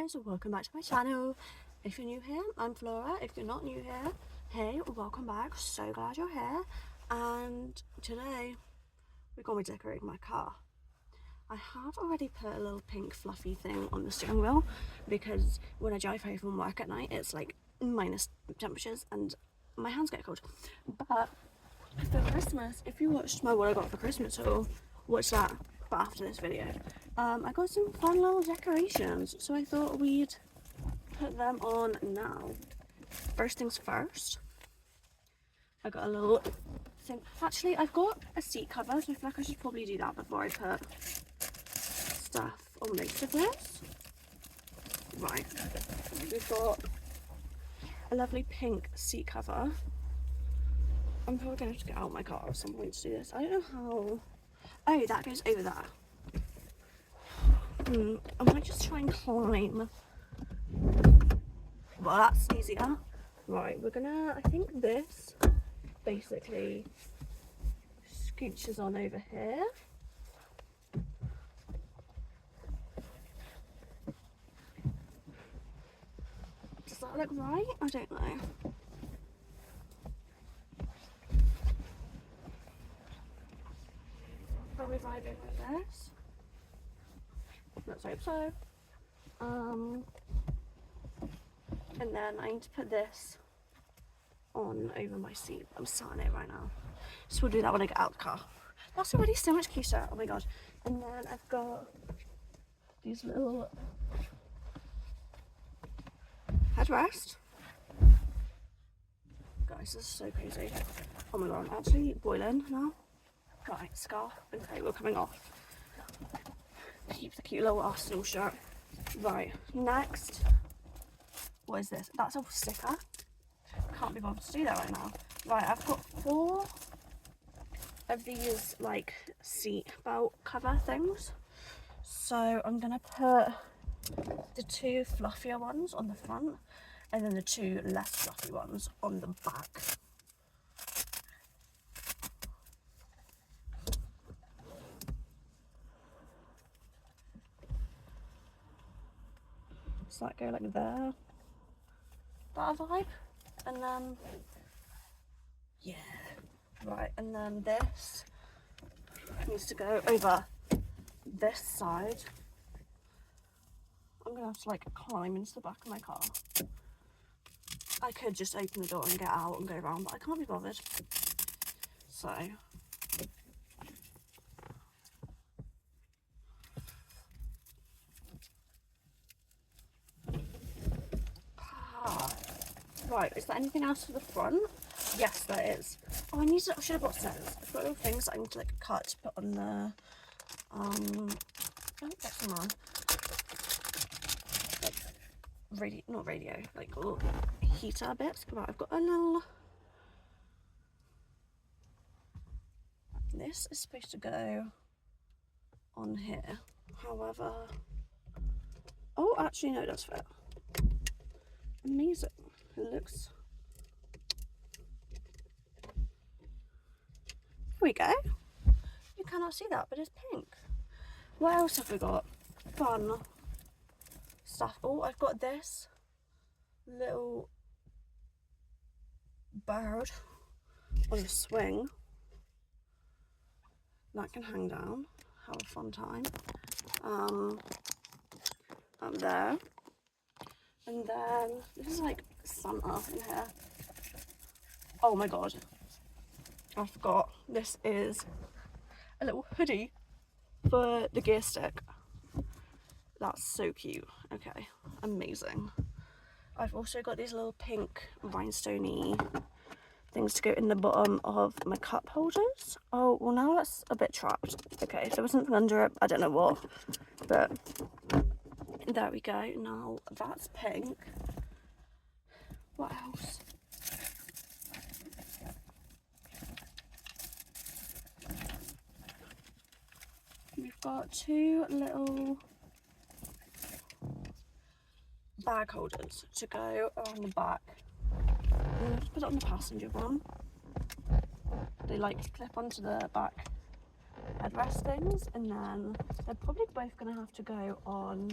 guys, welcome back to my channel. If you're new here, I'm Flora. If you're not new here, hey, welcome back. So glad you're here. And today we're going to be decorating my car. I have already put a little pink fluffy thing on the steering wheel because when I drive home from work at night it's like minus temperatures and my hands get cold. But for Christmas, if you watched my what I got for Christmas haul, watch that. But after this video, I got some fun little decorations, so I thought we'd put them on now. First things first, I got a little thing. Actually, I've got a seat cover, so I feel like I should probably do that before I put stuff on most of this. Right, we've got a lovely pink seat cover. I'm probably going to have to get out of my car at some point to do this. I don't know how. Oh, that goes over there. I might just try and climb. Well, that's easier. Right, we're gonna, I think this basically scooches on over here. Does that look right? I don't know. Probably vibe over this. Let's hope so. And then I need to put this on over my seat. I'm sat in it right now. So we'll do that when I get out of the car. That's already so much cuter. Oh my god. And then I've got these little headrest. Guys, this is so crazy. Oh my god, I'm actually boiling now. Right, scarf and coat were coming off. Keep the cute little Arsenal shirt. Right, next. What is this? That's a sticker. Can't be bothered to do that right now. Right, I've got 4 of these like seat belt cover things. So I'm gonna put the 2 fluffier ones on the front and then the 2 less fluffy ones on the back. So that go like there. That vibe. And then yeah. Right, and then this needs to go over this side. I'm gonna have to like climb into the back of my car. I could just open the door and get out and go around, but I can't be bothered. So right, is there anything else for the front? Yes, there is. Oh, I should have bought scissors. I've got little things that I need to like cut to put on the oh, that's the wrong. Like not radio, like little heater bits. Right, I've got a little. This is supposed to go on here. However, oh, actually no, it does fit. Amazing. It looks. Here we go. You cannot see that, but it's pink. What else have we got? Fun stuff. Oh, I've got this little bird on a swing that can hang down. Have a fun time. Up there. And then this is like Santa in here. Oh my god. I forgot. This is a little hoodie for the gear stick. That's so cute. Okay, amazing. I've also got these little pink rhinestoney things to go in the bottom of my cup holders. Oh, well now that's a bit trapped. Okay, if there was something under it, I don't know what, but there we go. Now that's pink. What else? We've got 2 little bag holders to go around the back. I'm gonna just put it on the passenger one. They like clip onto the back headrest things, and then they're probably both gonna have to go on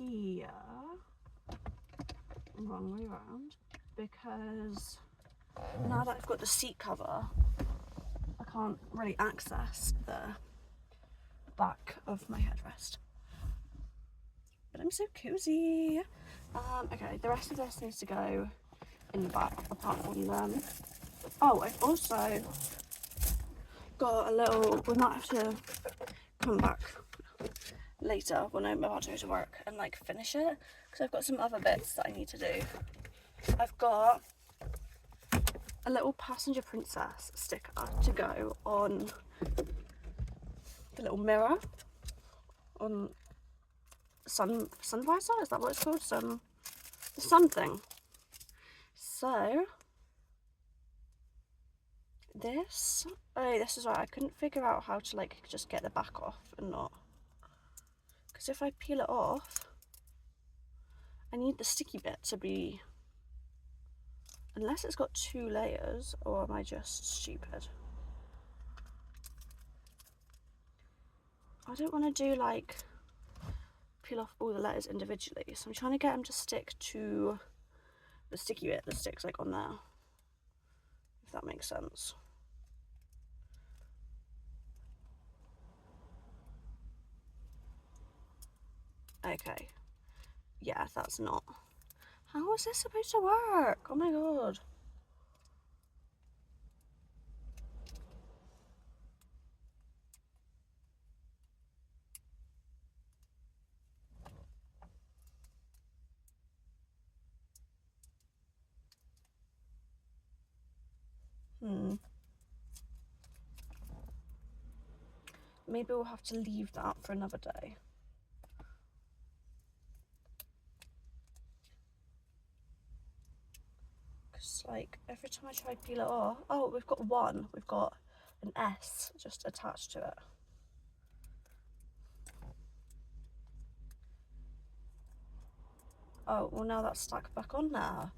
here, wrong way around, because now that I've got the seat cover, I can't really access the back of my headrest. But I'm so cozy. Okay, the rest of this needs to go in the back, apart from them. Oh, I've also got a little, we might have to come back later when I'm about to go to work and like finish it, because I've got some other bits that I need to do. I've got a little passenger princess sticker to go on the little mirror on sun visor, is that what it's called? The sun thing. So this is right, I couldn't figure out how to like just get the back off and not, because if I peel it off I need the sticky bit to be, unless it's got 2 layers, or am I just stupid? I don't want to do like peel off all the letters individually, so I'm trying to get them to stick to the sticky bit that sticks like on there, if that makes sense. Okay, yeah, that's not. How is this supposed to work? Oh my god. Maybe we'll have to leave that for another day. Because like every time I try to peel it off, oh, we've got an S just attached to it. Oh, well now that's stuck back on there.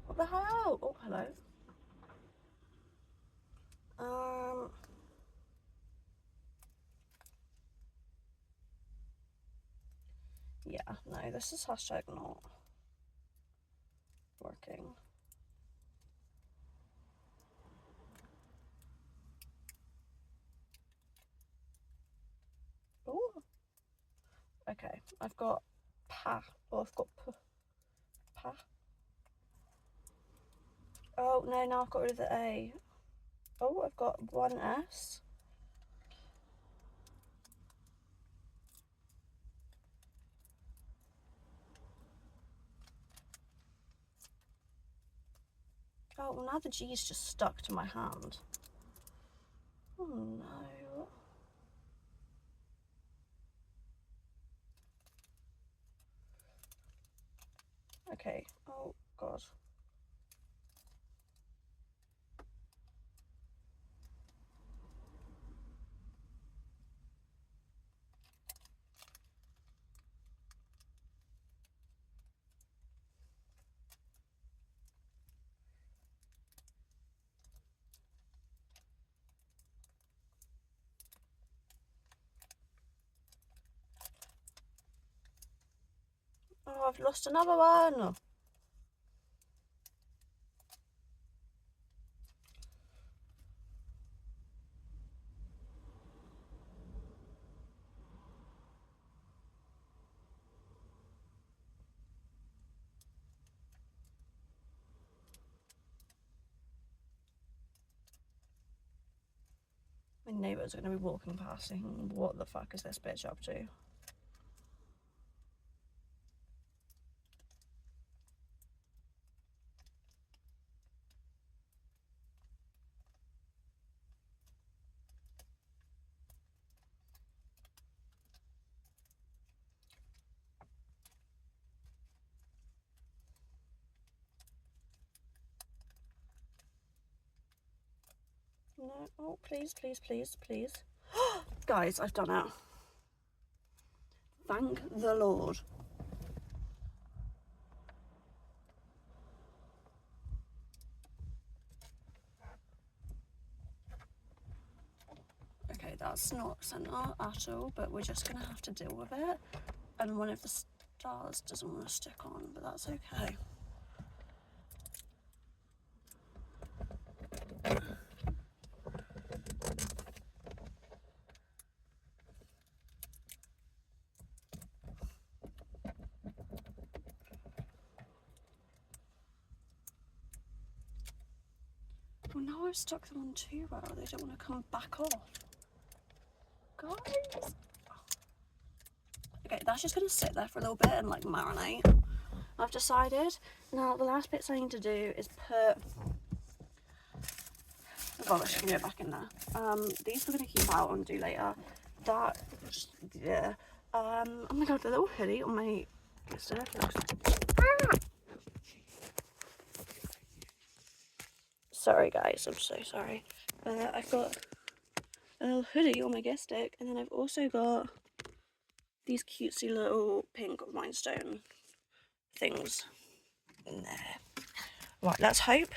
What the hell? Oh, hello. Yeah, no, this is hashtag not working. Oh, okay, I've got pa, or I've got p, pa. Oh, no, now I've got rid of the A. Oh, I've got 1 S. Oh, well now the G's just stuck to my hand. Oh no. Okay, oh god. Oh, I've lost another one. My neighbours are going to be walking past saying, what the fuck is this bitch up to? No, oh, please, please, please, please. Guys, I've done it. Thank the Lord. Okay, that's not centre at all, but we're just going to have to deal with it. and one of the stars doesn't want to stick on, but that's okay. Well, now I've stuck them on too well, they don't want to come back off. Guys! Okay, that's just going to sit there for a little bit and like marinate. I've decided. Now the last bits I need to do is put... Oh god, I should go back in there. These we're going to keep out and do later. That... yeah. Oh my god, the little hoodie on my... Sorry guys, I'm so sorry. I've got a little hoodie on my guest stick, and then I've also got these cutesy little pink rhinestone things in there. Right, let's hope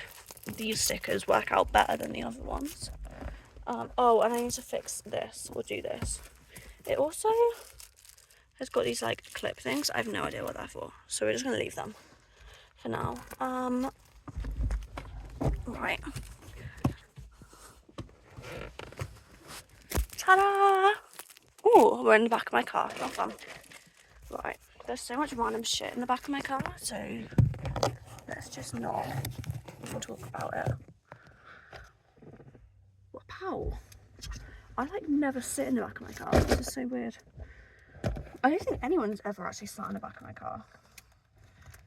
these stickers work out better than the other ones. Oh, and I need to fix this, or do this. It also has got these like clip things. I have no idea what they're for, so we're just going to leave them for now. Right. Ta-da! Oh, we're in the back of my car. Not fun. Right. There's so much random shit in the back of my car, so let's just not talk about it. What pow? I like never sit in the back of my car. This is so weird. I don't think anyone's ever actually sat in the back of my car.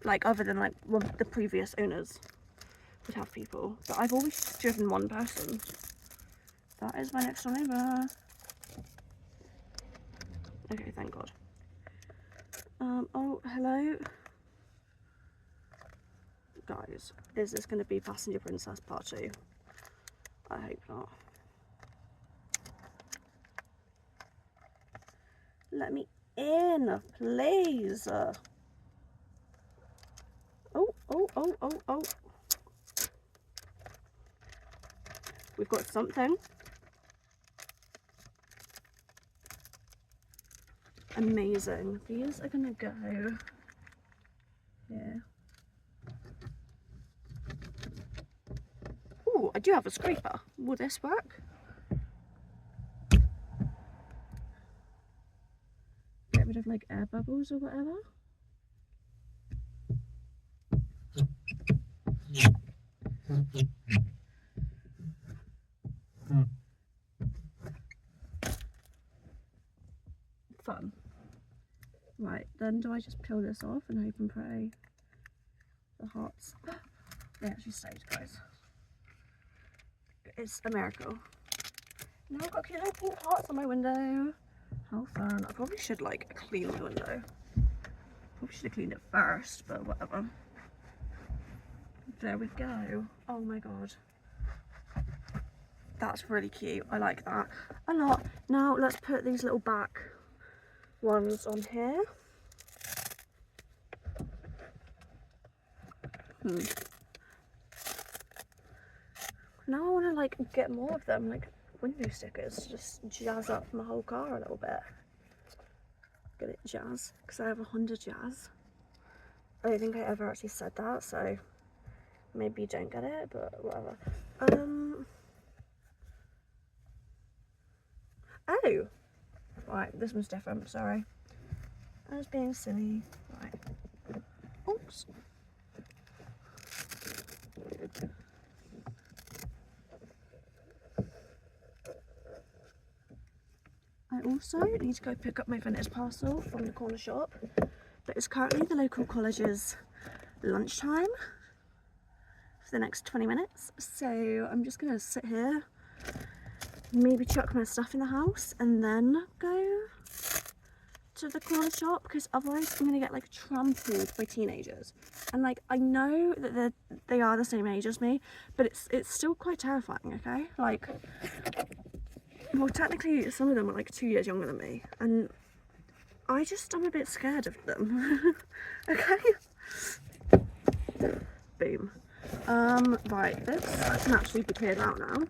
Like, other than like the previous owners would have people, but I've always just driven one person. That is my next door neighbour. Okay, thank God. Oh, hello. Guys, is this going to be Passenger Princess Part 2? I hope not. Let me in, please. Oh. We've got something. Amazing. These are gonna go here. Oh, I do have a scraper. Will this work? Get rid of like air bubbles or whatever. Fun. Right, then do I just peel this off and hope and pray the hearts? They actually stayed, guys. It's a miracle. Now I've got cute little pink hearts on my window. How fun. I probably should like clean my window. Probably should have cleaned it first, but whatever. There we go. Oh my god. That's really cute. I like that a lot. Now let's put these little back ones on here. Now I want to like get more of them, like window stickers, to just jazz up my whole car a little bit. Get it jazz, because I have a Honda Jazz. I don't think I ever actually said that, so maybe you don't get it, but whatever. Oh! Right, this one's different, sorry. I was being silly. Right. Oops. I also need to go pick up my vintage parcel from the corner shop, but it's currently the local college's lunchtime for the next 20 minutes, so I'm just going to sit here, maybe chuck my stuff in the house and then go to the corner shop, because otherwise I'm going to get like trampled by teenagers. And like, I know that they are the same age as me, but it's still quite terrifying, okay? Like, well, technically some of them are like 2 years younger than me, and I'm a bit scared of them. Okay? Boom. Right, this can actually be cleared out now.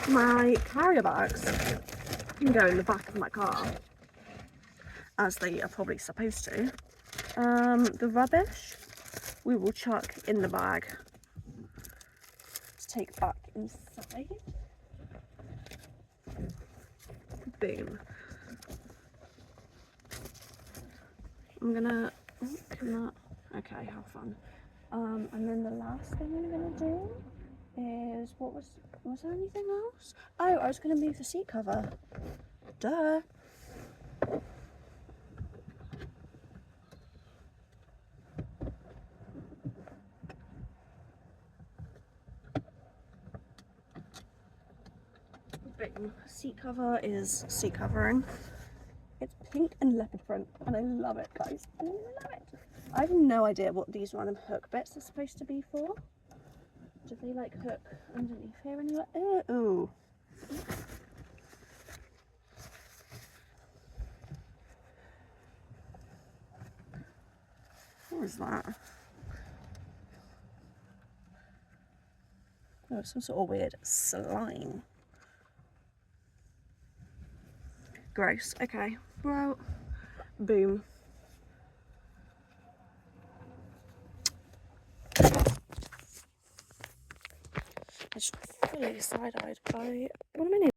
My carrier bags can go in the back of my car. as they are probably supposed to. The rubbish we will chuck in the bag to take back inside. Boom. I'm gonna open that. Okay, have fun. And then the last thing I'm gonna do is, was there anything else? Oh, I was gonna move the seat cover. Duh. Boom. Seat cover is seat covering. It's pink and leopard print, and I love it, guys. I love it. I have no idea what these random hook bits are supposed to be for. Do they like hook underneath here anywhere? Ooh. What is that? Oh, some sort of weird slime. Gross. Okay. Well, boom. I just fully side-eyed by... What am I doing?